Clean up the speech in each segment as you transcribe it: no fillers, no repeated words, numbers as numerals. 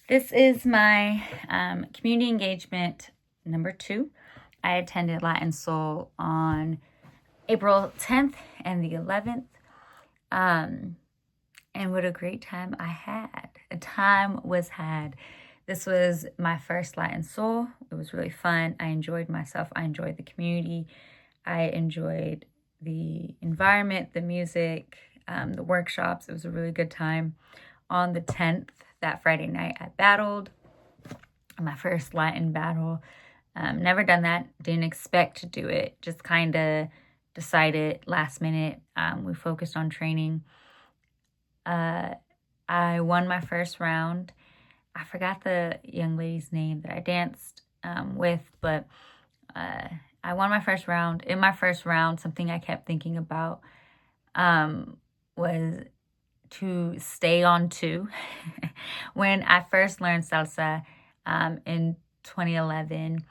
This is my community engagement number 2. I attended Latin Soul on April 10th and the 11th. And what a great time I had. A time was had. This was my first Latin Soul. It was really fun. I enjoyed myself. I enjoyed the community. I enjoyed the environment, the music, the workshops. It was a really good time. On the 10th, that Friday night, I battled my first Latin battle. Never done that. Didn't expect to do it. Just kind of decided last minute. We focused on training. I won my first round. I forgot the young lady's name that I danced with, but I won my first round. In my first round, something I kept thinking about was to stay on 2. When I first learned salsa in 2011,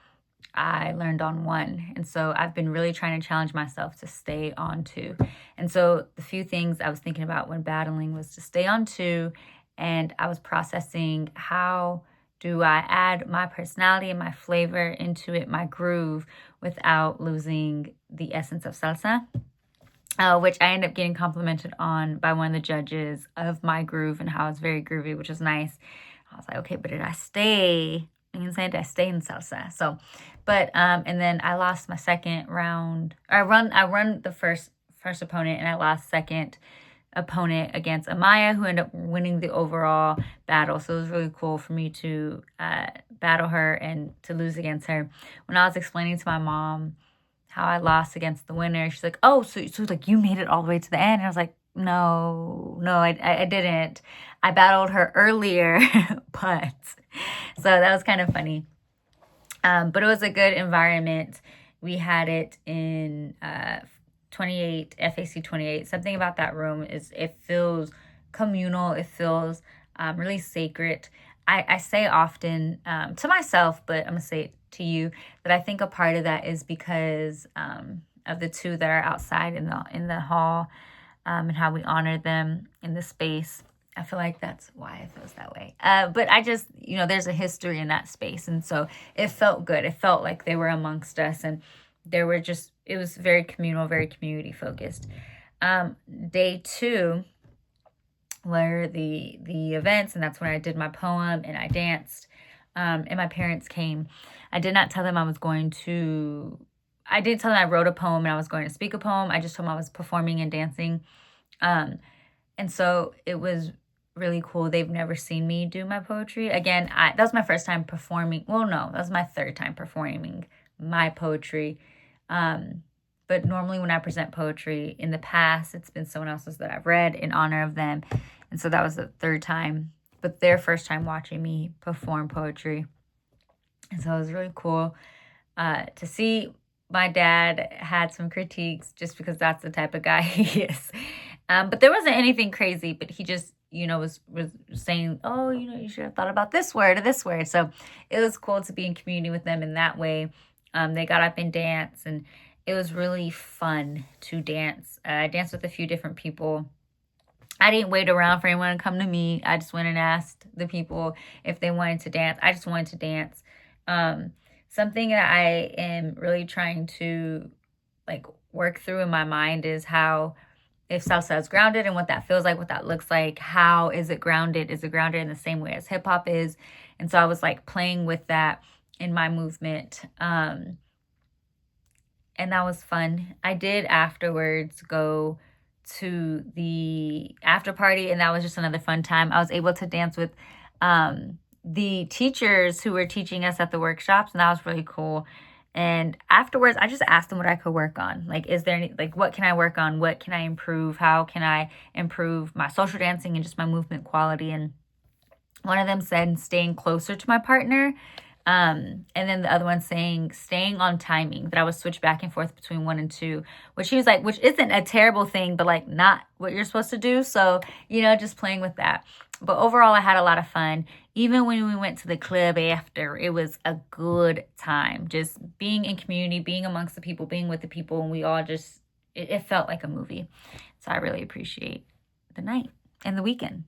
I learned on 1. And so I've been really trying to challenge myself to stay on 2. And so the few things I was thinking about when battling was to stay on 2. And I was processing, how do I add my personality and my flavor into it, my groove, without losing the essence of salsa? Which I ended up getting complimented on by one of the judges of my groove and how it's very groovy, which was nice. I was like, okay, but did I stay? Did I stay in salsa? So, but and then I lost my second round. I run the first opponent, and I lost second opponent against Amaya, who ended up winning the overall battle. So it was really cool for me to battle her and to lose against her. When I was explaining to my mom how I lost against the winner, she's like, oh, so like you made it all the way to the end. And I was like, no, I didn't. I battled her earlier, but so that was kind of funny. But it was a good environment. We had it in 28, FAC 28. Something about that room is it feels communal. It feels really sacred. I say often to myself, but I'm going to say it to you, that I think a part of that is because of the 2 that are outside in the hall and how we honor them in the space. I feel like that's why it feels that way. But I just, there's a history in that space. And so it felt good. It felt like they were amongst us, and it was very communal, very community focused. Day 2 were the events, and that's when I did my poem and I danced. And my parents came. I did not tell them I didn't tell them I wrote a poem and I was going to speak a poem. I just told them I was performing and dancing. And so it was really cool. They've never seen me do my poetry. Again, that was my first time performing. Well, no, that was my third time performing my poetry. But normally when I present poetry in the past, it's been someone else's that I've read in honor of them. And so that was the third time, but their first time watching me perform poetry. And so it was really cool to see. My dad had some critiques just because that's the type of guy he is. But there wasn't anything crazy, but he just, was saying, oh, you should have thought about this word or this word. So it was cool to be in community with them in that way. They got up and danced, and it was really fun to dance. I danced with a few different people. I didn't wait around for anyone to come to me. I just went and asked the people if they wanted to dance. I just wanted to dance. Something that I am really trying to work through in my mind is how, if salsa is grounded and what that feels like, what that looks like, how is it grounded? Is it grounded in the same way as hip hop is? And so I was playing with that in my movement. And that was fun. I did afterwards go to the after party, and that was just another fun time. I was able to dance with the teachers who were teaching us at the workshops, and that was really cool. And afterwards, I just asked them what I could work on. Is there any, what can I work on? What can I improve? How can I improve my social dancing and just my movement quality? And one of them said staying closer to my partner. And then the other one saying staying on timing, that I would switch back and forth between 1 and 2, which he was like, which isn't a terrible thing, but not what you're supposed to do. So, just playing with that. But overall, I had a lot of fun. Even when we went to the club after, it was a good time. Just being in community, being amongst the people, being with the people, and we all just, it felt like a movie. So I really appreciate the night and the weekend.